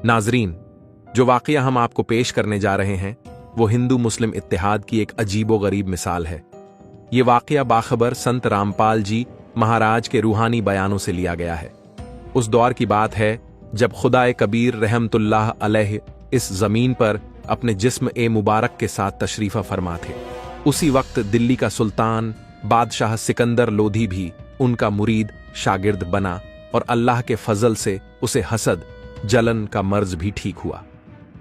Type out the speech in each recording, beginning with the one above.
नाजरीन, जो वाकया हम आपको पेश करने जा रहे हैं वो हिंदू मुस्लिम इत्तेहाद की एक अजीबोगरीब मिसाल है। ये वाकया बाखबर संत रामपाल जी महाराज के रूहानी बयानों से लिया गया है। उस दौर की बात है जब खुदाए कबीर रहमतुल्लाह अलैह इस जमीन पर अपने जिस्म ए मुबारक के साथ तशरीफा फरमा थे। उसी वक्त दिल्ली का सुल्तान बादशाह सिकंदर लोधी भी उनका मुरीद शागिर्द बना और अल्लाह के फजल से उसे हसद जलन का मर्ज भी ठीक हुआ।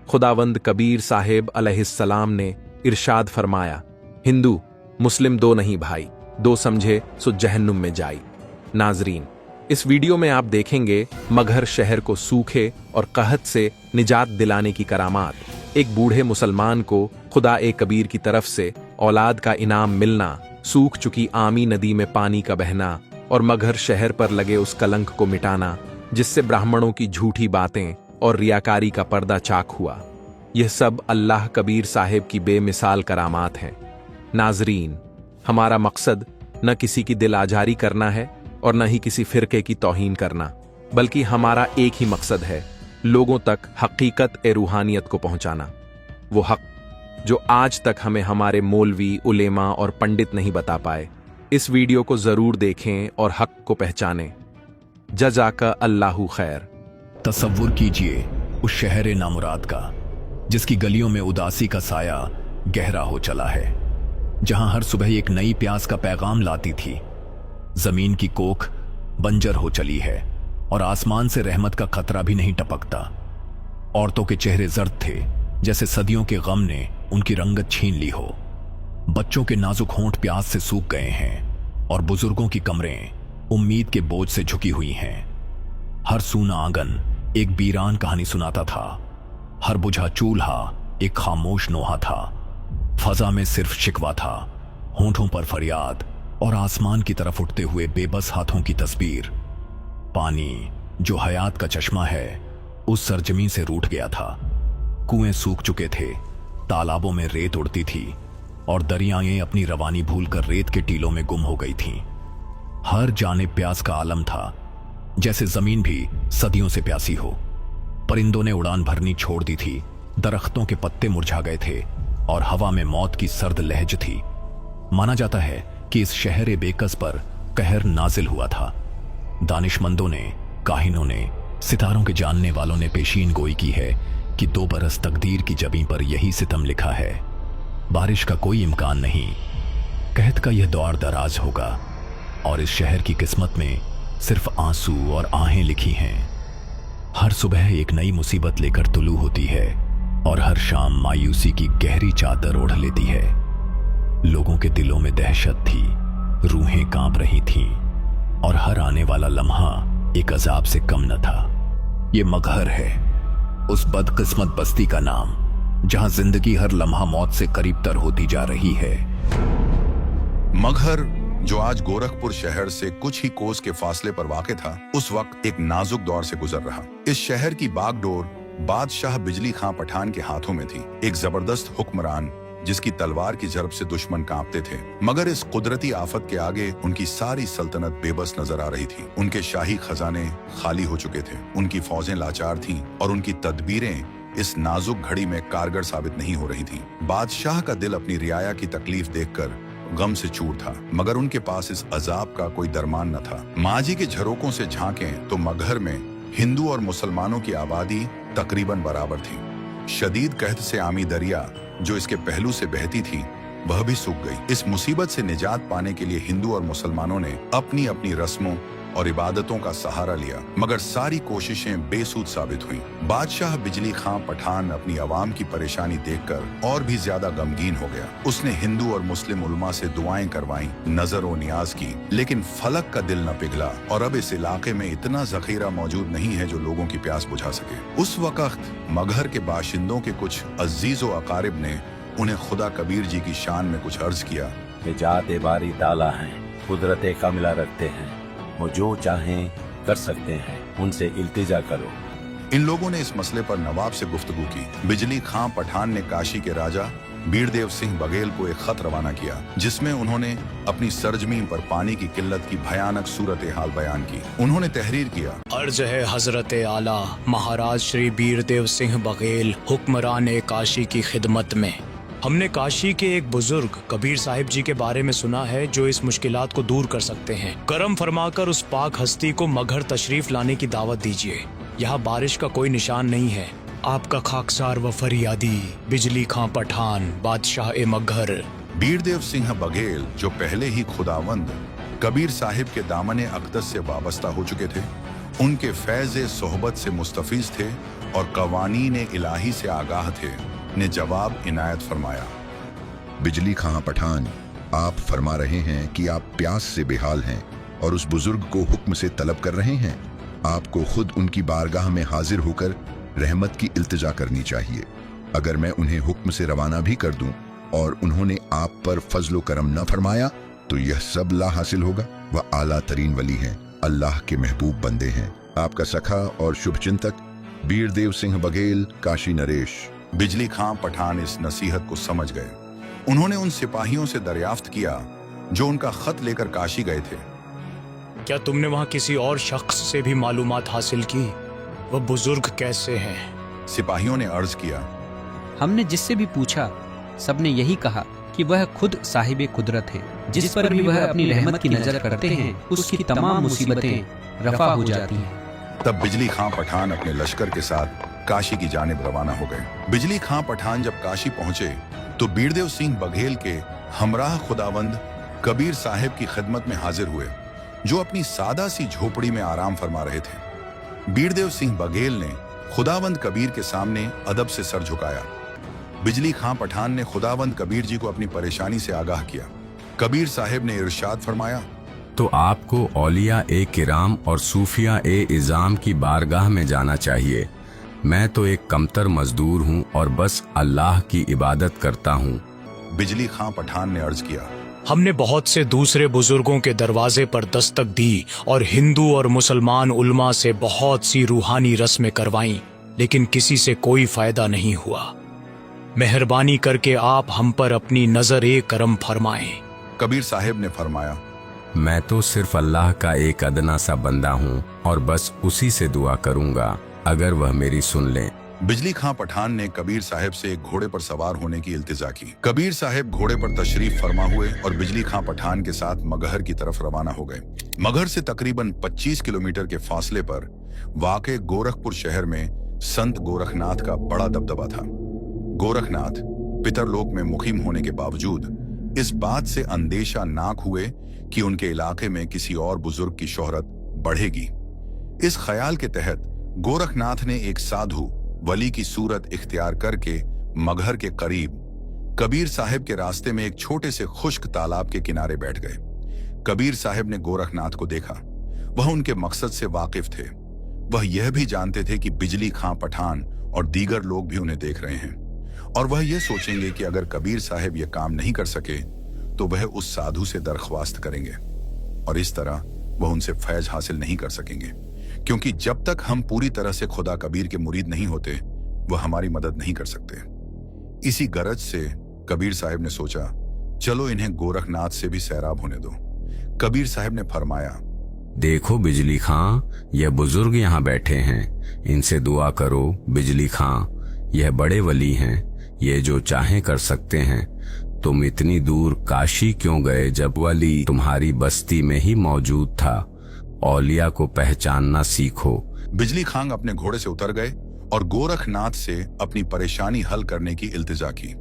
खुदावंद कबीर साहेब अलैहिस्सलाम ने इरशाद फरमाया, हिंदू मुस्लिम दो नहीं भाई, दो समझे सो जहन्नुम में जाई। नाजरीन, इस वीडियो में आप देखेंगे मगहर शहर को सूखे और कहत से निजात दिलाने की करामात, एक बूढ़े मुसलमान को खुदा ए कबीर की तरफ से औलाद का इनाम मिलना, सूख चुकी आमी नदी में पानी का बहना और मगहर शहर पर लगे उस कलंक को मिटाना जिससे ब्राह्मणों की झूठी बातें और रियाकारी का पर्दा चाक हुआ। यह सब अल्लाह कबीर साहेब की बेमिसाल करामात हैं। नाजरीन, हमारा मकसद न किसी की दिल आजारी करना है और न ही किसी फिरके की तौहीन करना, बल्कि हमारा एक ही मकसद है, लोगों तक हकीकत ए रूहानियत को पहुंचाना। वो हक जो आज तक हमें हमारे मौलवी, उलेमा और पंडित नहीं बता पाए। इस वीडियो को जरूर देखें और हक को पहचानें। जज़ाका अल्लाहु खैर। तसव्वुर कीजिए उस शहर नामुराद का जिसकी गलियों में उदासी का साया गहरा हो चला है, जहां हर सुबह एक नई प्यास का पैगाम लाती थी। जमीन की कोख बंजर हो चली है और आसमान से रहमत का खतरा भी नहीं टपकता। औरतों के चेहरे जर्द थे जैसे सदियों के गम ने उनकी रंगत छीन ली हो। बच्चों के नाजुक होंठ प्यास से सूख गए हैं और बुजुर्गों की कमरें उम्मीद के बोझ से झुकी हुई हैं। हर सूना आंगन एक वीरान कहानी सुनाता था, हर बुझा चूल्हा एक खामोश नोहा था। फजा में सिर्फ शिकवा था, होंठों पर फरियाद और आसमान की तरफ उठते हुए बेबस हाथों की तस्वीर। पानी जो हयात का चश्मा है उस सरजमीन से रूठ गया था। कुएं सूख चुके थे, तालाबों में रेत उड़ती थी और दरियाएं अपनी रवानी भूलकर रेत के टीलों में गुम हो गई थीं। हर जानिब प्यास का आलम था, जैसे जमीन भी सदियों से प्यासी हो। परिंदों ने उड़ान भरनी छोड़ दी थी, दरख्तों के पत्ते मुरझा गए थे और हवा में मौत की सर्द लहज थी। माना जाता है कि इस शहर बेकस पर कहर नाजिल हुआ था। दानिशमंदों ने, काहिनों ने, सितारों के जानने वालों ने पेशीन गोई की है कि 2 बरस तकदीर की जबीं पर यही सितम लिखा है। बारिश का कोई इम्कान नहीं, कहत का यह दौर दराज होगा और इस शहर की किस्मत में सिर्फ आंसू और आहें लिखी हैं। हर सुबह एक नई मुसीबत लेकर तुलू होती है और हर शाम मायूसी की गहरी चादर ओढ़ लेती है। लोगों के दिलों में दहशत थी, रूहें कांप रही थीं और हर आने वाला लम्हा एक अजाब से कम न था। ये मगहर है, उस बदकिस्मत बस्ती का नाम जहां जिंदगी हर लम्हा मौत से करीब तर होती जा रही है। मगहर जो आज गोरखपुर शहर से कुछ ही कोस के फासले पर वाक़ था, उस वक्त एक नाजुक दौर से गुजर रहा। इस शहर की बागडोर बादशाह बिजली खां पठान के हाथों में थी, एक जबरदस्त हुक्मरान जिसकी तलवार की झड़प से दुश्मन कांपते थे। मगर इस कुदरती आफत के आगे उनकी सारी सल्तनत बेबस नजर आ रही थी। उनके शाही खजाने खाली हो चुके थे, उनकी फौजें लाचार थीं और उनकी तदबीरें इस नाजुक घड़ी में कारगर साबित नहीं हो रही थीं। बादशाह का दिल अपनी रियाया की तकलीफ देखकर गम से चूर था, मगर उनके पास इस अजाब का कोई दरमान न था। माजी के झरोकों से झांकें तो मगहर में हिंदू और मुसलमानों की आबादी तकरीबन बराबर थी। शदीद कहत से आमी दरिया जो इसके पहलू से बहती थी वह भी सूख गई। इस मुसीबत से निजात पाने के लिए हिंदू और मुसलमानों ने अपनी अपनी रस्मों और इबादतों का सहारा लिया, मगर सारी कोशिशें बेसूद साबित हुई। बादशाह बिजली खां पठान अपनी आवाम की परेशानी देखकर और भी ज्यादा गमगीन हो गया। उसने हिंदू और मुस्लिम उलमा से दुआएं करवाईं, नजर और नियाज की, लेकिन फलक का दिल न पिघला और अब इस इलाके में इतना जखीरा मौजूद नहीं है जो लोगों की प्यास बुझा सके। उस वक्त मगहर के बाशिंदों के कुछ अजीज व अकारिब ने उन्हें खुदा कबीर जी की शान में कुछ अर्ज किया कि जाते बारी ताला हैं, कुदरत कामिला रखते हैं, वो जो चाहें कर सकते हैं, उनसे इल्तिजा करो। इन लोगों ने इस मसले पर नवाब से गुफ्तगू की। बिजली खां पठान ने काशी के राजा बीरदेव सिंह बघेल को एक खत रवाना किया, जिसमें उन्होंने अपनी सरजमीन पर पानी की किल्लत की भयानक सूरत हाल बयान की। उन्होंने तहरीर किया, अर्ज है हजरत आला महाराज श्री बीरदेव सिंह बघेल हुक्मरान काशी की खिदमत में। हमने काशी के एक बुजुर्ग कबीर साहिब जी के बारे में सुना है जो इस मुश्किलात को दूर कर सकते हैं। करम फरमाकर उस पाक हस्ती को मगहर तशरीफ लाने की दावत दीजिए। यहाँ बारिश का कोई निशान नहीं है। आपका खाकसार व फरियादी बिजली खां पठान बादशाह ए मगहर। बीरदेव सिंह बघेल जो पहले ही खुदावंद कबीर साहिब के दामने अक़दस से वाबस्ता हो चुके थे, उनके फैज़ सोहबत से मुस्तफीज थे और कवानीन इलाही से आगाह थे, ने जवाब इनायत फरमाया। बिजली खां पठान, आप फरमा रहे हैं कि आप प्यास से बेहाल हैं और उस बुजुर्ग को हुक्म से तलब कर रहे हैं। आपको खुद उनकी बारगाह में हाजिर होकर रहमत की इल्तिजा करनी चाहिए। अगर मैं उन्हें हुक्म से रवाना भी कर दूं और उन्होंने आप पर फजलो करम न फरमाया तो यह सब ला हासिल होगा। वह आला तरीन वली हैं, अल्लाह के महबूब बंदे हैं। आपका सखा और शुभचिंतक बीरदेव सिंह बघेल, काशी नरेश। बिजली खां पठान इस नसीहत को समझ गए। उन्होंने उन सिपाहियों से दरियाफ्त किया जो उनका खत लेकर काशी गए थे, क्या तुमने वहाँ किसी और शख्स से भी मालूमात हासिल की? वह बुजुर्ग कैसे हैं? सिपाहियों ने अर्ज किया, हमने जिससे भी पूछा सबने यही कहा कि वह खुद साहिब कुदरत है। जिस पर भी वह अपनी रहमत की नजर करते हैं उसकी तमाम मुसीबतें रफा हो जाती हैं। तब बिजली खां पठान अपने लश्कर के साथ काशी की जानिब रवाना हो गए। बिजली खां पठान जब काशी पहुंचे तो बीरदेव सिंह बघेल के हमराह खुदावंद कबीर साहिब की खिदमत में हाजिर हुए, जो अपनी सादा सी झोपड़ी में आराम फरमा रहे थे। बीरदेव सिंह बघेल ने खुदावंद कबीर के सामने अदब से सर झुकाया। बिजली खां पठान ने खुदावंद कबीर जी को अपनी परेशानी से आगाह किया। कबीर साहिब ने इरशाद फरमाया, तो आपको औलिया ए किराम और सूफिया ए इज़ाम की बारगाह में जाना चाहिए। मैं तो एक कमतर मजदूर हूँ और बस अल्लाह की इबादत करता हूँ। बिजली खां पठान ने अर्ज किया, हमने बहुत से दूसरे बुजुर्गों के दरवाजे पर दस्तक दी और हिंदू और मुसलमान उल्मा से बहुत सी रूहानी रस्में करवाईं, लेकिन किसी से कोई फायदा नहीं हुआ। मेहरबानी करके आप हम पर अपनी नजर करम फरमाएं। कबीर साहिब ने फरमाया, मैं तो सिर्फ अल्लाह का एक अदना सा बंदा हूँ और बस उसी से दुआ करूँगा अगर वह मेरी सुन ले। बिजली खां पठान ने कबीर साहिब से एक घोड़े पर सवार होने की इल्तिजा की। कबीर साहिब घोड़े पर तशरीफ फरमा हुए और बिजली खां पठान के साथ मगहर की तरफ रवाना हो गए। मगहर से तकरीबन 25 किलोमीटर के फासले पर वाक़े गोरखपुर शहर में संत गोरखनाथ का बड़ा दबदबा था। गोरखनाथ पितरलोक में मुकीम होने के बावजूद इस बात से अंदेशा नाक हुए कि उनके इलाके में किसी और बुजुर्ग की शोहरत बढ़ेगी। इस ख्याल के तहत गोरखनाथ ने एक साधु वली की सूरत इख्तियार करके मगहर के करीब कबीर साहिब के रास्ते में एक छोटे से खुश्क तालाब के किनारे बैठ गए। कबीर साहिब ने गोरखनाथ को देखा। वह उनके मकसद से वाकिफ थे। वह यह भी जानते थे कि बिजली खां पठान और दीगर लोग भी उन्हें देख रहे हैं और वह यह सोचेंगे कि अगर कबीर साहिब यह काम नहीं कर सके तो वह उस साधु से दरख्वास्त करेंगे और इस तरह वह उनसे फैज हासिल नहीं कर सकेंगे, क्योंकि जब तक हम पूरी तरह से खुदा कबीर के मुरीद नहीं होते वह हमारी मदद नहीं कर सकते। इसी गरज से कबीर साहिब ने सोचा, चलो इन्हें गोरखनाथ से भी सैराब होने दो। कबीर साहिब ने फरमाया, देखो बिजली खां, यह बुजुर्ग यहाँ बैठे हैं, इनसे दुआ करो। बिजली खां, यह बड़े वली हैं, ये जो चाहें कर सकते हैं। तुम इतनी दूर काशी क्यों गए जब वली तुम्हारी बस्ती में ही मौजूद था? औलिया को पहचानना सीखो। बिजली खां अपने घोड़े से उतर गए और गोरखनाथ से अपनी परेशानी हल करने की इल्तिजा की।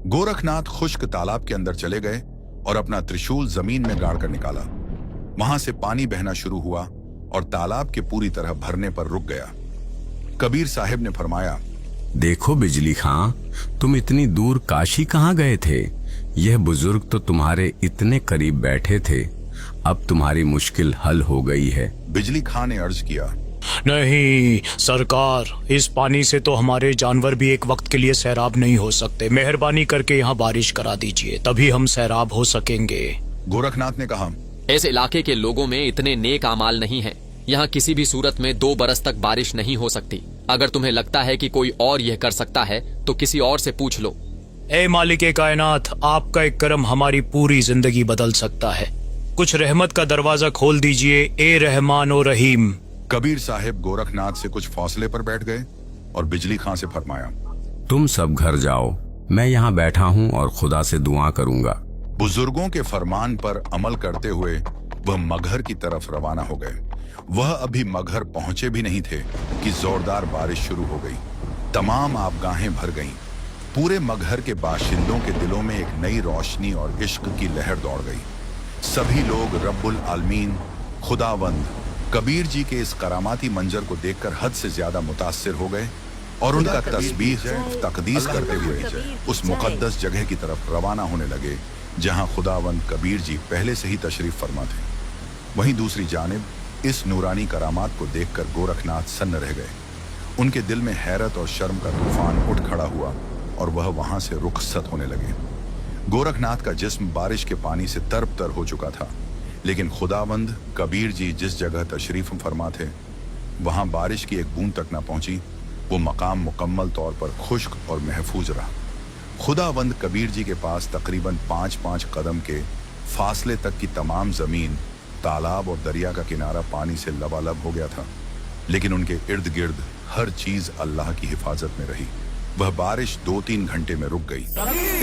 गोरखनाथ खुश्क तालाब के अंदर चले गए और अपना त्रिशूल जमीन में गाड़ कर निकाला। वहां से पानी बहना शुरू हुआ और तालाब के पूरी तरह भरने पर रुक गया। कबीर साहिब ने फरमाया, देखो बिजली खां, तुम इतनी दूर काशी कहाँ गए थे? यह बुजुर्ग तो तुम्हारे इतने करीब बैठे थे, अब तुम्हारी मुश्किल हल हो गई है। बिजली खां ने अर्ज किया, नहीं सरकार, इस पानी से तो हमारे जानवर भी एक वक्त के लिए सैराब नहीं हो सकते। मेहरबानी करके यहाँ बारिश करा दीजिए, तभी हम सैराब हो सकेंगे। गोरखनाथ ने कहा, इस इलाके के लोगों में इतने नेक आमाल नहीं हैं। यहाँ किसी भी सूरत में 2 बरस तक बारिश नहीं हो सकती। अगर तुम्हें लगता है कि कोई और यह कर सकता है तो किसी और से पूछ लो। ए मालिक कायनात, आपका एक करम हमारी पूरी जिंदगी बदल सकता है। कुछ रहमत का दरवाजा खोल दीजिए, ए रहमान ओ रहीम। कबीर साहिब गोरखनाथ से कुछ फासले पर बैठ गए और बिजली खां से फरमाया, तुम सब घर जाओ, मैं यहाँ बैठा हूँ और खुदा से दुआ करूंगा। बुजुर्गों के फरमान पर अमल करते हुए वह मगहर की तरफ रवाना हो गए। वह अभी मगहर पहुंचे भी नहीं थे कि जोरदार बारिश शुरू हो गई। तमाम आबगाहें भर गईं। पूरे मगहर के बाशिंदों के दिलों में एक नई रोशनी और इश्क की लहर दौड़ गई। सभी लोग रब्बुल आलमीन खुदावंद कबीर जी के इस करामाती मंजर को देखकर हद से ज्यादा मुतासिर हो गए और उनका तस्बीह तकदीस करते हुए उस मुकद्दस जगह की तरफ रवाना होने लगे जहां खुदावंद कबीर जी पहले से ही तशरीफ फरमा थे। वहीं दूसरी जानिब इस नूरानी करामात को देखकर गोरखनाथ सन्न रह गए। उनके दिल में हैरत और शर्म का तूफान उठ खड़ा हुआ और वह वहां से रुखसत होने लगे। गोरखनाथ का जिस्म बारिश के पानी से तरबतर हो चुका था, लेकिन खुदावंद कबीर जी जिस जगह तशरीफ फरमा थे वहां बारिश की एक बूंद तक न पहुंची। वो मकाम मुकम्मल तौर पर खुश्क और महफूज रहा। खुदावंद कबीर जी के पास तकरीबन 5-5 कदम के फासले तक की तमाम जमीन, तालाब और दरिया का किनारा पानी से लबालब हो गया था, लेकिन उनके इर्द गिर्द हर चीज अल्लाह की हिफाजत में रही। वह बारिश 2-3 घंटे में रुक गई।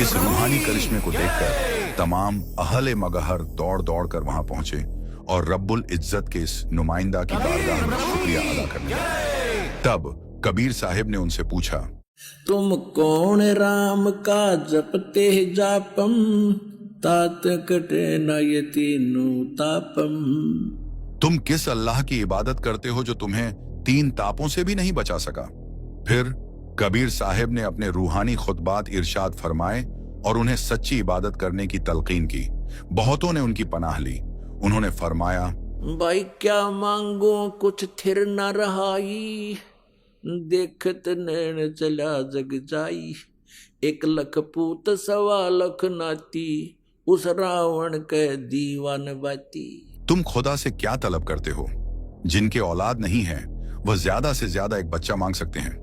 इस रूहानी करिश्मे को देखकर तमाम अहले मगहर दौड़ दौड़ कर वहां पहुंचे और रब्बुल इज्जत के इस नुमाइंदा की बारगाह में शुक्रिया अदा करने लगे। तब कबीर साहिब ने उनसे पूछा, तुम कौन राम का जपते जापम, तात कटे न ये तीनों तापम। तुम किस अल्लाह की इबादत करते हो जो तुम्हें 3 तापों से भी नहीं बचा सका। फिर कबीर साहिब ने अपने रूहानी खुतबात इरशाद फरमाए और उन्हें सच्ची इबादत करने की तलकीन की। बहुतों ने उनकी पनाह ली। उन्होंने फरमाया, भाई क्या मांगो कुछ थिर न रहाई, देखत नैन चला जग जाई। 1 लख पूत 1.25 लाख नाती, उस रावण के दीवान बाती। तुम खुदा से क्या तलब करते हो? जिनके औलाद नहीं है वह ज्यादा से ज्यादा एक बच्चा मांग सकते हैं।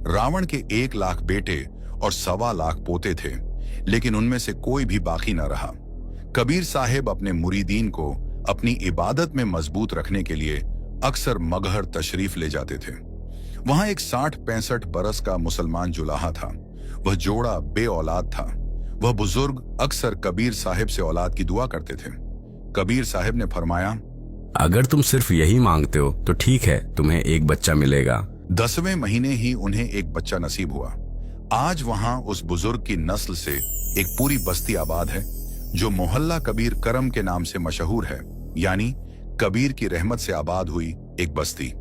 रावण के 1 लाख बेटे और 1.25 लाख पोते थे, लेकिन उनमें से कोई भी बाकी न रहा। कबीर साहिब अपने मुरीदीन को अपनी इबादत में मजबूत रखने के लिए अक्सर मगहर तशरीफ ले जाते थे। वहां एक 60-65 बरस का मुसलमान जुलाहा था। वह जोड़ा बे औलाद था। वह बुजुर्ग अक्सर कबीर साहिब से औलाद की दुआ करते थे। कबीर साहिब ने फरमाया, अगर तुम सिर्फ यही मांगते हो तो ठीक है, तुम्हें एक बच्चा मिलेगा। 10वें महीने ही उन्हें एक बच्चा नसीब हुआ। आज वहां उस बुजुर्ग की नस्ल से एक पूरी बस्ती आबाद है जो मोहल्ला कबीर करम के नाम से मशहूर है, यानी कबीर की रहमत से आबाद हुई एक बस्ती।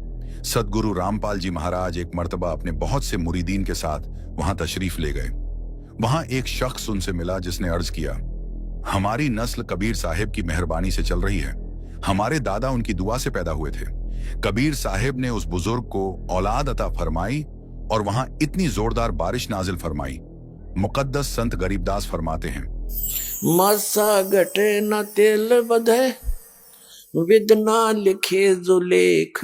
सदगुरु रामपाल जी महाराज एक मर्तबा अपने बहुत से मुरीदीन के साथ वहां तशरीफ ले गए। वहां एक शख्स उनसे मिला जिसने अर्ज किया, हमारी नस्ल कबीर साहिब की मेहरबानी से चल रही है। हमारे दादा उनकी दुआ से पैदा हुए थे। कबीर साहिब ने उस बुजुर्ग को औलाद अता फरमाई और वहां इतनी जोरदार बारिश नाजिल फरमाई। मुकद्दस संत गरीबदास फरमाते हैं, मासा घटे न तेल बधे, विदना लिखे जो लेख।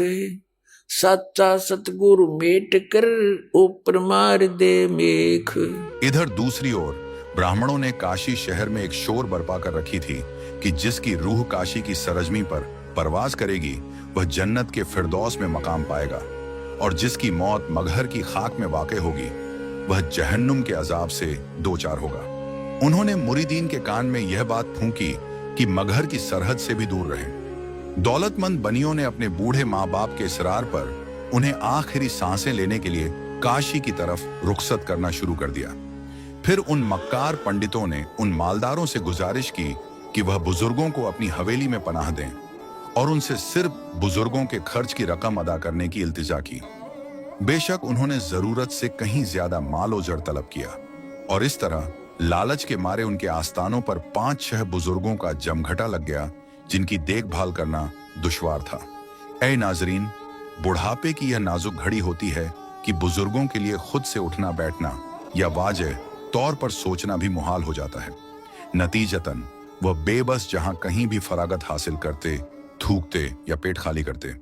सच्चा सतगुरु मेट कर, ऊपर मार दे मेख। इधर दूसरी ओर ब्राह्मणों ने काशी शहर में एक शोर बरपा कर रखी थी कि जिसकी रूह काशी की सरजमी पर परवाज करेगी वह जन्नत के फिरदौस में मकाम पाएगा, और जिसकी मौत मगहर की खाक में वाक़े होगी वह जहन्नुम के अजाब से 2-4 होगा। उन्होंने मुरीदीन के कान में यह बात फूंकी कि मगहर की सरहद से भी दूर रहें। दौलतमंद बनियों ने अपने बूढ़े माँ बाप के इसरार पर उन्हें आखिरी सांसें लेने के लिए काशी की तरफ रुखसत करना शुरू कर दिया। फिर उन मक्कार पंडितों ने उन मालदारों से गुजारिश की कि वह बुजुर्गों को अपनी हवेली में पनाह दें और उनसे सिर्फ बुजुर्गों के खर्च की रकम अदा करने की इल्तिजा की। बेशक उन्होंने जरूरत से कहीं ज्यादा माल उजर तलब किया और इस तरह लालच के मारे उनके आस्थानों पर 5-6 बुजुर्गों का जमघटा लग गया जिनकी देखभाल करना दुश्वार था। ऐ नाजरीन, बुढ़ापे की यह नाजुक घड़ी होती है कि बुजुर्गों के लिए खुद से उठना बैठना या वाजह तौर पर सोचना भी मुहाल हो जाता है। नतीजतन वह बेबस जहां कहीं भी फरागत हासिल करते, थूकते या पेट खाली करते।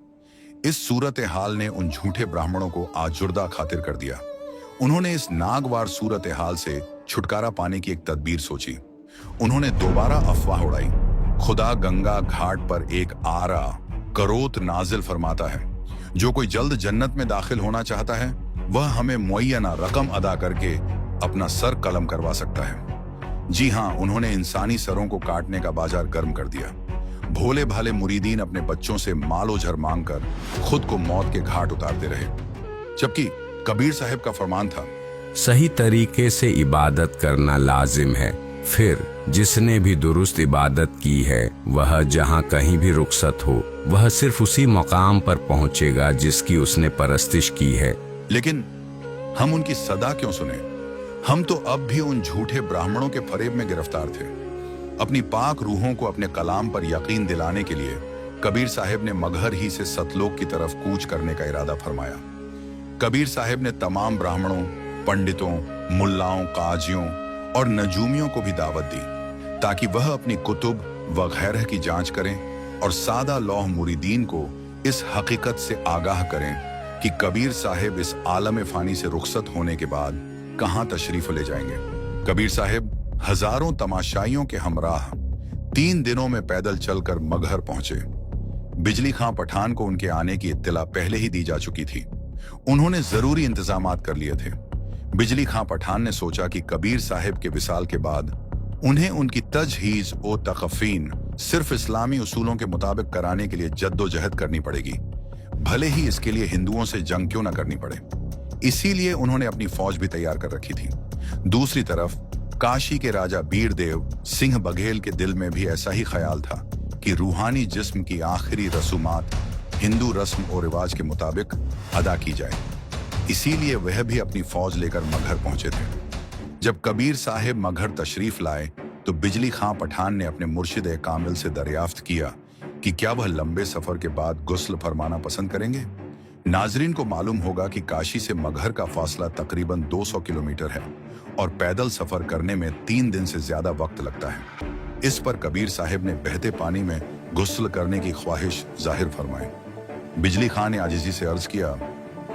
इस सूरत हाल ने उन झूठे ब्राह्मणों को आजुर्दा खातिर कर दिया। उन्होंने इस नागवार सूरत हाल से छुटकारा पाने की एक तदबीर सोची। उन्होंने दोबारा अफवाह उड़ाई, खुदा गंगा घाट पर एक आरा करोत नाजिल फरमाता है, जो कोई जल्द जन्नत में दाखिल होना चाहता है वह हमें मुअय्यना रकम अदा करके अपना सर कलम करवा सकता है। जी हाँ, उन्होंने इंसानी सरों को काटने का बाजार गर्म कर दिया। भोले भाले मुरीदीन अपने बच्चों से मालो झर मांगकर खुद को मौत के घाट उतारते रहे, जबकि कबीर साहब का फरमान था, सही तरीके से इबादत करना लाजिम है। फिर जिसने भी दुरुस्त इबादत की है वह जहाँ कहीं भी रुखसत हो वह सिर्फ उसी मकाम पर पहुंचेगा जिसकी उसने परस्तिश की है। लेकिन हम उनकी सदा क्यों सुने? हम तो अब भी उन झूठे ब्राह्मणों के फरेब में गिरफ्तार थे। अपनी पाक रूहों को अपने कलाम पर यकीन दिलाने के लिए कबीर साहब ने मगहर ही से सतलोक की तरफ कूच करने का इरादा फरमाया। कबीर साहब ने तमाम ब्राह्मणों, पंडितों, मुल्लाओं, काजियों और नजूमियों को भी दावत दी ताकि वह अपनी कुतुब वगैरह की जांच करें और सादा लौह मुरीदीन को इस हकीकत से आगाह करें कि कबीर साहब इस आलम फानी से रुखसत होने के बाद कहां तशरीफ ले जाएंगे। कबीर साहब हजारों तमाशाइयों के हमराह 3 दिनों में पैदल चलकर मगहर पहुंचे। बिजली खां पठान को उनके आने की इत्तला पहले ही दी जा चुकी थी। उन्होंने जरूरी इंतजामात कर लिए थे। बिजली खां पठान ने सोचा कि कबीर साहब के विसाल के बाद उन्हें उनकी तजहीज ओ तकफीन सिर्फ इस्लामी उसूलों के मुताबिक कराने के लिए जद्दोजहद करनी पड़ेगी, भले ही इसके लिए हिंदुओं से जंग क्यों न करनी पड़े। इसीलिए उन्होंने अपनी फौज भी तैयार कर रखी थी। दूसरी तरफ काशी के राजा बीरदेव सिंह बघेल के दिल में भी ऐसा ही ख्याल था कि रूहानी जिस्म की आखिरी रसूमात हिंदू रस्म और रिवाज के मुताबिक अदा की जाए। इसीलिए वह भी अपनी फौज लेकर मगहर पहुंचे थे। जब कबीर साहब मगहर तशरीफ लाए तो बिजली खां पठान ने अपने मुर्शिद कामिल से दरियाफ्त किया कि क्या वह लंबे सफर के बाद गुस्ल फरमाना पसंद करेंगे। नाजरीन को मालूम होगा कि काशी से मगहर का फासला तकरीबन 200 किलोमीटर है और पैदल सफर करने में 3 दिन से ज्यादा वक्त लगता है। इस पर कबीर साहब ने बहते पानी में गुस्ल करने की ख्वाहिश जाहिर फरमाई। बिजली खां ने आजिजी से अर्ज किया,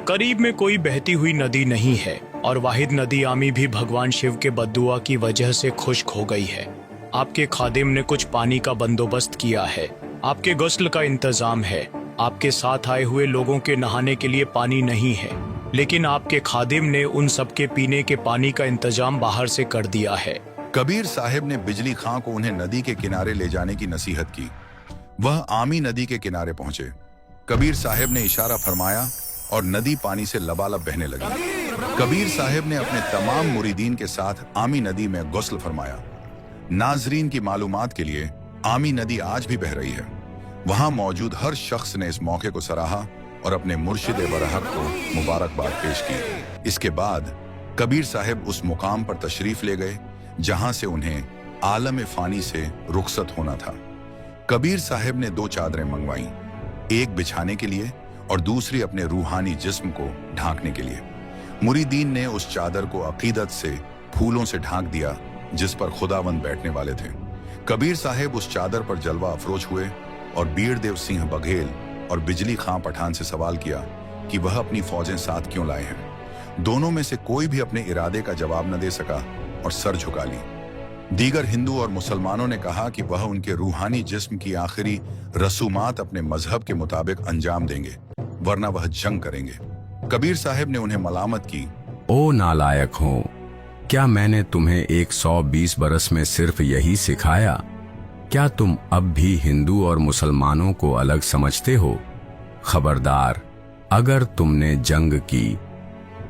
करीब में कोई बहती हुई नदी नहीं है और वाहिद नदी आमी भी भगवान शिव के बद्दुआ की वजह से खुश्क हो गई है। आपके खादिम ने कुछ पानी का बंदोबस्त किया है, आपके गुस्ल का इंतजाम है। आपके साथ आए हुए लोगों के नहाने के लिए पानी नहीं है, लेकिन आपके खादिम ने उन सबके पीने के पानी का इंतजाम बाहर से कर दिया है। कबीर साहब ने बिजली खां को उन्हें नदी के किनारे ले जाने की नसीहत की। वह आमी नदी के किनारे पहुंचे। कबीर साहब ने इशारा फरमाया और नदी पानी से लबालब बहने लगी। कबीर साहब ने अपने तमाम मुरीदीन के साथ आमी नदी में गुस्ल फरमाया। नाजरीन की मालूमात के लिए आमी नदी आज भी बह रही है। वहां मौजूद हर शख्स ने इस मौके को सराहा और अपने मुर्शिद बरहक को मुबारकबाद पेश की। इसके बाद कबीर साहब उस मुकाम पर तशरीफ ले गए जहां से उन्हें आलम फानी से रुखसत होना था। कबीर साहब ने 2 चादरें मंगवाई, एक बिछाने के लिए और दूसरी अपने रूहानी जिस्म को ढांकने के लिए। मुरीदीन ने उस चादर को अकीदत से फूलों से ढांक दिया जिस पर खुदावंद बैठने वाले थे। कबीर साहब उस चादर पर जलवा अफरोज हुए और बीरदेव सिंह बघेल और बिजली खां पठान से सवाल किया कि वह अपनी फौजें साथ क्यों लाए हैं। दोनों में से कोई भी अपने इरादे का जवाब न दे सका और सर झुका ली। दीगर हिंदू और मुसलमानों ने कहा कि वह उनके रूहानी जिस्म की आखिरी रसूमात अपने मजहब के मुताबिक अंजाम देंगे, वरना वह जंग करेंगे। कबीर साहब ने उन्हें मलामत की, ओ नालायक हो, क्या मैंने तुम्हें 120 बरस में सिर्फ यही सिखाया? क्या तुम अब भी हिंदू और मुसलमानों को अलग समझते हो? खबरदार, अगर तुमने जंग की,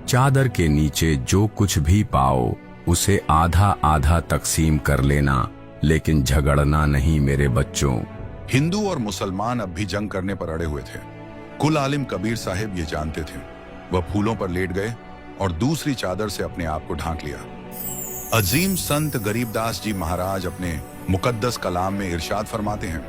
चादर के नीचे जो कुछ भी पाओ उसे आधा आधा तकसीम कर लेना, लेकिन झगड़ना नहीं मेरे बच्चों। हिंदू और मुसलमान अब भी जंग करने पर अड़े हुए थे। कुल आलिम कबीर साहब ये जानते थे। वह फूलों पर लेट गए और दूसरी चादर से अपने आप को ढांक लिया। अजीम संत गरीबदास जी महाराज अपने मुकद्दस कलाम में इरशाद फरमाते हैं,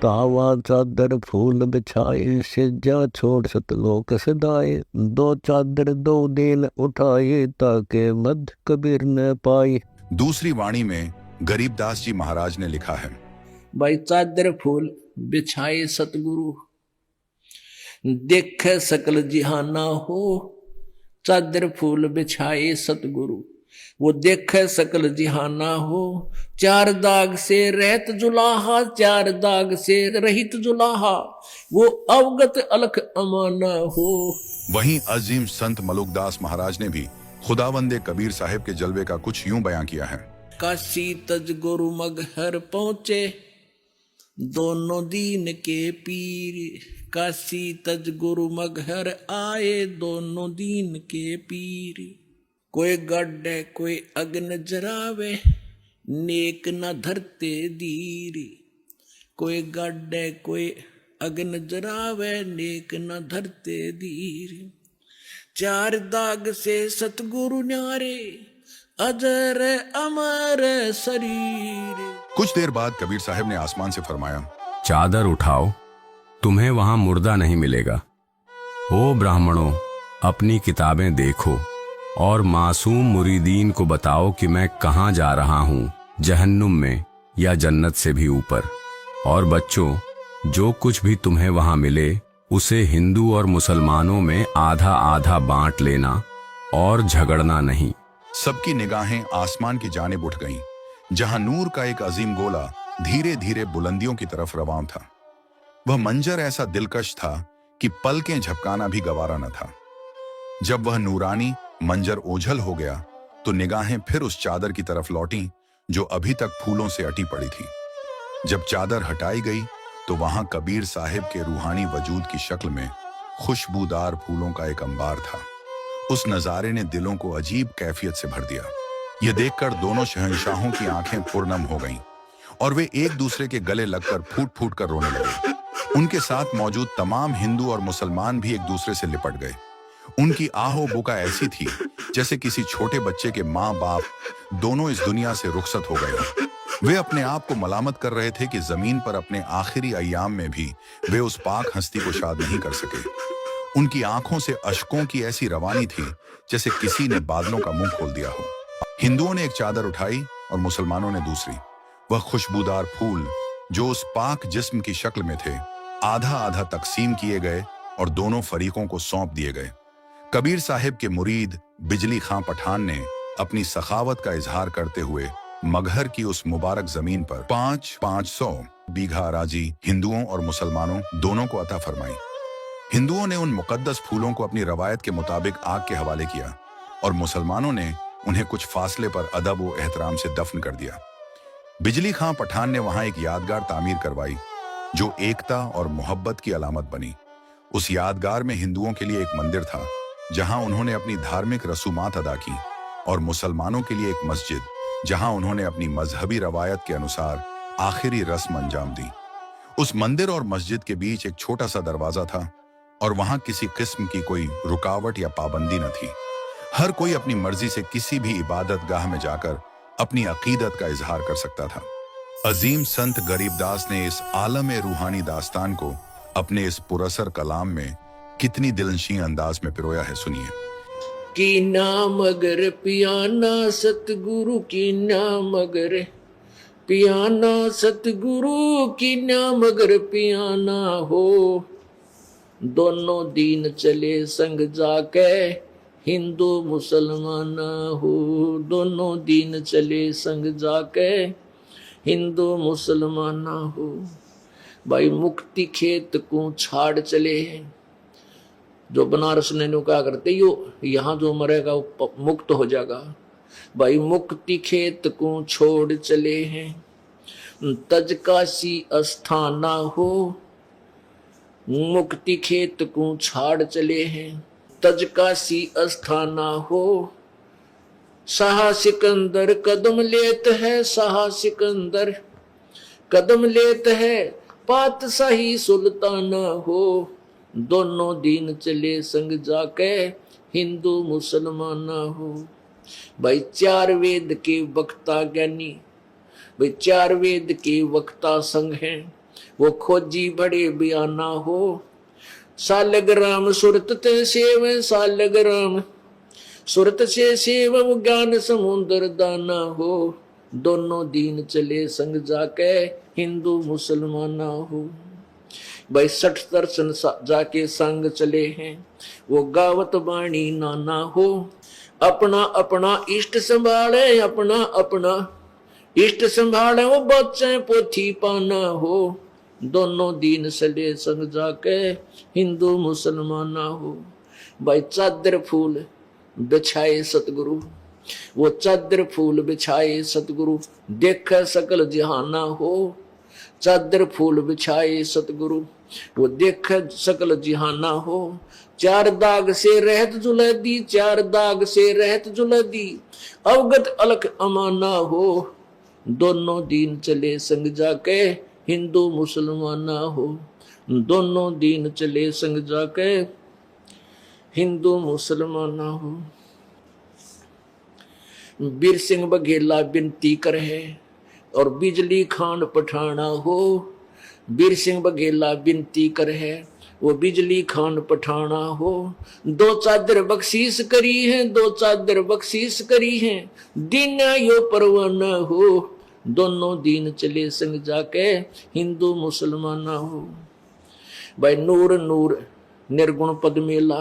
तावा चादर फूल बिछाए, सिज्जा छोड़ सतलोक सदाए, 2 चादर 2 दिन उठाए, ताके मद कबीर न पाए। दूसरी वाणी में गरीबदास जी महाराज ने लिखा है, भाई चादर फूल बिछाए सतगुरु, देख सकल जिहाना हो। चादर फूल बिछाए सतगुरु, वो देखे सकल जिहाना हो। चार दाग से रहत जुलाहा, चार दाग से रहित जुलाहा, वो अवगत अलख अमाना हो। वहीं अजीम संत मलुकदास महाराज ने भी खुदावंदे कबीर साहिब के जलवे का कुछ यूं बयां किया है। काशी तज गुरु मगहर पहुंचे दोनों दीन के पीर, काशी तज गुरु मगहर आए दोनों दीन के पीर। कोई गड्ढे कोई अग्न जरावे नेक न धरते दीर, कोई गड्ढे कोई अग्न जरावे नेक न धरते दीर। चार दाग से सतगुरु न्यारे अजर अमर शरीर। कुछ देर बाद कबीर साहब ने आसमान से फरमाया, चादर उठाओ, तुम्हें वहां मुर्दा नहीं मिलेगा। ओ ब्राह्मणों, अपनी किताबें देखो और मासूम मुरीदीन को बताओ कि मैं कहां जा रहा हूं, जहन्नुम में या जन्नत से भी ऊपर। और बच्चों, जो कुछ भी तुम्हें वहां मिले उसे हिंदू और मुसलमानों में आधा आधा बांट लेना और झगड़ना नहीं। सबकी निगाहें आसमान की जानिब उठ गईं, जहां नूर का एक अजीम गोला धीरे धीरे बुलंदियों की तरफ रवां था। वह मंजर ऐसा दिलकश था कि पलकें झपकाना भी गवारा न था। जब वह नूरानी मंजर ओझल हो गया तो निगाहें फिर उस चादर की तरफ लौटीं जो अभी तक फूलों से अटी पड़ी थी। जब चादर हटाई गई तो वहां कबीर साहिब के रूहानी वजूद की शक्ल में खुशबूदार फूलों का एक अंबार था। उस नजारे ने दिलों को अजीब कैफियत से भर दिया। यह देखकर दोनों शहंशाहों की आंखें पुरनम हो गईं और वे एक दूसरे के गले लगकर फूट फूट कर रोने लगे। उनके साथ मौजूद तमाम हिंदू और मुसलमान भी एक दूसरे से लिपट गए। उनकी आहो बुका ऐसी थी जैसे किसी छोटे बच्चे के माँ बाप दोनों इस दुनिया से रुखसत हो गए। वे अपने आप को मलामत कर रहे थे कि जमीन पर अपने आखिरी अय्याम में भी वे उस पाक हस्ती को शाद नहीं कर सके। उनकी आंखों से अश्कों की ऐसी रवानी थी जैसे किसी ने बादलों का मुंह खोल दिया हो। हिंदुओं ने एक चादर उठाई और मुसलमानों ने दूसरी। वह खुशबूदार फूल जो उस पाक जिस्म की शक्ल में थे आधा आधा तकसीम किए गए और दोनों फरीकों को सौंप दिए गए। कबीर साहिब के मुरीद बिजली खां पठान ने अपनी सखावत का इजहार करते हुए मगहर की उस मुबारक जमीन पर 500 बीघा अराजी हिंदुओं और मुसलमानों दोनों को अता फरमाई। हिंदुओं ने उन मुकद्दस फूलों को अपनी रवायत के मुताबिक आग के हवाले किया और मुसलमानों ने उन्हें कुछ फासले पर अदब व एहतराम से दफन कर दिया। बिजली खां पठान ने वहां एक यादगार तामीर करवाई जो एकता और मोहब्बत की अलामत बनी। उस यादगार में हिंदुओं के लिए एक मंदिर था जहां उन्होंने अपनी धार्मिक रसूमात अदा की और मुसलमानों के लिए एक मस्जिद जहां उन्होंने अपनी मजहबी रवायत के अनुसार आखिरी रस्म अंजाम दी। उस मंदिर और मस्जिद के बीच एक छोटा सा दरवाजा था और वहां किसी किस्म की कोई रुकावट या पाबंदी न थी। हर कोई अपनी मर्जी से किसी भी इबादत गाह में जाकर अपनी अकीदत का इजहार कर सकता था। अजीम संत गरीबदास ने इस आलम रूहानी दास्तान को अपने इस पुरअसर कलाम में कितनी दिलनशीं अंदाज में पिरोया है, सुनिए। की नाम अगर पियाना सतगुरु की नाम अगर पियाना सतगुरु की नाम अगर पियाना हो, दोनों दीन चले संग जाके हिंदू मुसलमान हो, दोनों दीन चले संग जाके हिंदू मुसलमान हो। भाई मुक्ति खेत को छाड़ चले हैं, जो बनारस ने क्या करते यो यहाँ जो मरेगा वो मुक्त हो जाएगा। भाई मुक्ति खेत को छोड़ चले हैं, तज काशी अस्थाना हो, मुक्ति खेत को छाड़ चले हैं, तज काशी अस्थाना हो। शाह सिकंदर कदम लेत है, शाह सिकंदर कदम लेत है, पातशाही सुल्ताना हो, दोनों दीन चले संग जाके हिंदू मुसलमान हो। भाई चार वेद के वक्ता ज्ञानी, भाई चार वेद के वक्ता संग हैं, वो खोजी बड़े बयाना हो। सालग्राम सुरत ते सेव, सालग्राम सुरत से सेव ज्ञान समुद्र दाना हो, दोनों दीन चले संग जाके हिंदू मुसलमान हो। भाई 60 दर्शन जाके संग चले हैं, वो गावत बाणी नाना हो। अपना अपना इष्ट संभाले, अपना अपना इष्ट संभाले, वो बच्चे पोथी पाना हो। दोनों दीन सले संग जाके हिंदू मुसलमान हो। भाई चादर फूल बिछाए सतगुरु, वो चादर फूल बिछाए सतगुरु, देख सकल जहाना हो। चादर फूल बिछाए सतगुरु, वो देख सकल जहाना हो। चार दाग से रहत जुलदी, चार दाग से रहत जुलदी, अवगत अलख अमाना हो। दोनों दीन चले संग जाके हिंदू मुसलमान हो। दोनों दीन चले संग जाके हिंदू मुसलमान हो। बीर सिंह बघेला बिनती कर है और बिजली खान पठाना हो। बीर सिंह बघेला बिनती कर है, वो बिजली खान पठाना हो। दो चादर बख्शीश करी है, दो चादर बख्शीश करी है, दिन यो परवाना हो। दोनों दीन चले संग जाके हिंदू मुसलमान हो। भाई नूर नूर निर्गुण पद मेला,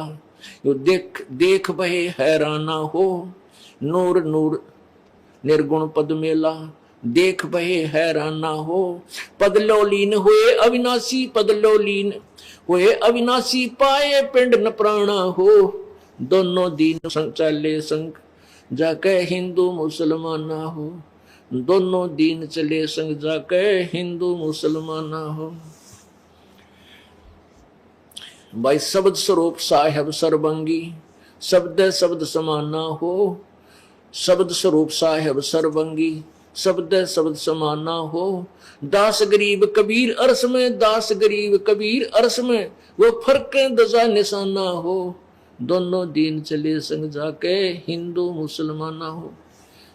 यो देख देख बहे हैराना हो। नूर नूर निर्गुण पद मेला, देख बहे हैराना हो। पद लोलीन हुए अविनाशी, पद लोलीन हुए अविनाशी, पाए पिंड न प्राणा हो। दोनों दीन चले संग जाके हिंदू मुसलमान हो। दोनों दीन चले संग जाके हिंदू मुसलमान हो। भाई शब्द स्वरूप साहेब सर्वंगी, शब्द शब्द समाना हो। शब्द स्वरूप साहेब सर्वंगी, शब्द शब्द समाना हो। दास गरीब कबीर अरस में, दास गरीब कबीर अरस में, वो फर्क दजा निशाना हो। दोनों दीन चले संग जाके हिंदू मुसलमान हो।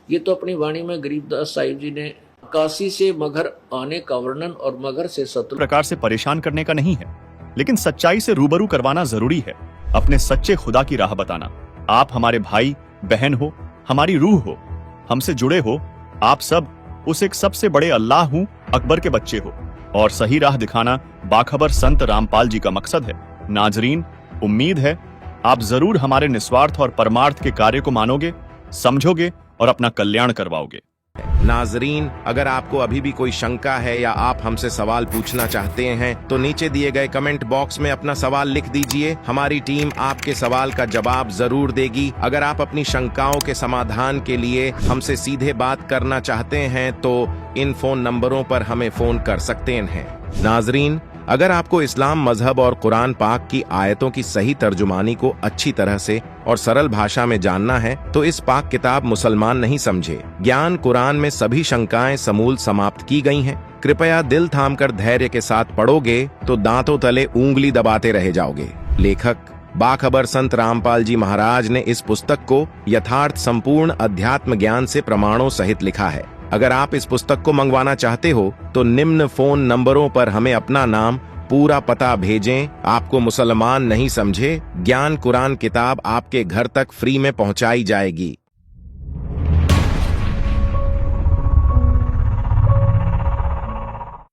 ये तो अपनी वाणी में गरीबदास साहिब जी ने काशी से मगहर आने का वर्णन और मगहर से शत्रु प्रकार से परेशान करने का नहीं है, लेकिन सच्चाई से रूबरू करवाना जरूरी है। अपने सच्चे खुदा की राह बताना। आप हमारे भाई बहन हो, हमारी रूह हो, हमसे जुड़े हो। आप सब उस एक सबसे बड़े अल्लाह हूं अकबर के बच्चे हो, और सही राह दिखाना बाखबर संत रामपाल जी का मकसद है। नाजरीन, उम्मीद है आप जरूर हमारे निस्वार्थ और परमार्थ के कार्य को मानोगे, समझोगे और अपना कल्याण करवाओगे। नाजरीन, अगर आपको अभी भी कोई शंका है या आप हमसे सवाल पूछना चाहते हैं तो नीचे दिए गए कमेंट बॉक्स में अपना सवाल लिख दीजिए। हमारी टीम आपके सवाल का जवाब जरूर देगी। अगर आप अपनी शंकाओं के समाधान के लिए हमसे सीधे बात करना चाहते हैं तो इन फोन नंबरों पर हमें फोन कर सकते हैं। नाजरीन, अगर आपको इस्लाम मजहब और कुरान पाक की आयतों की सही तर्जुमानी को अच्छी तरह से और सरल भाषा में जानना है तो इस पाक किताब मुसलमान नहीं समझे ज्ञान कुरान में सभी शंकाएं समूल समाप्त की गई हैं। कृपया दिल थामकर धैर्य के साथ पढ़ोगे तो दांतों तले उंगली दबाते रह जाओगे। लेखक बाखबर संत रामपाल जी महाराज ने इस पुस्तक को यथार्थ संपूर्ण अध्यात्म ज्ञान से प्रमाणों सहित लिखा है। अगर आप इस पुस्तक को मंगवाना चाहते हो तो निम्न फोन नंबरों पर हमें अपना नाम, पूरा पता भेजें। आपको मुसलमान नहीं समझे ज्ञान कुरान किताब आपके घर तक फ्री में पहुंचाई जाएगी।